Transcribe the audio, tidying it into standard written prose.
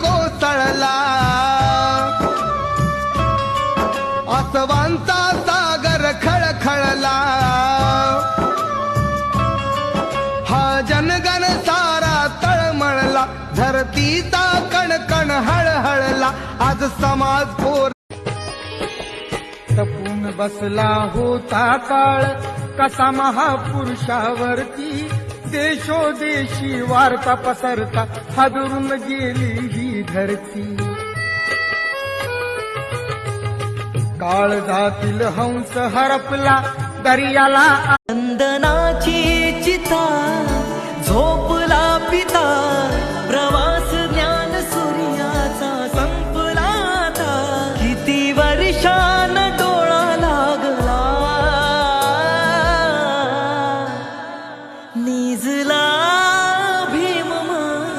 कोसळला, आसवांचा सागर खळखळला, हा जनगण सारा तळमळला, धरतीचा कणकण हळहळला, आज समाज पोर तपून बसला होता काळ, कसा महापुरुषावरती देशोदेशी वार्ता पसरता हादरून गेली ही धरती. काळ जातील हंस हरपला, दर्याला वंदना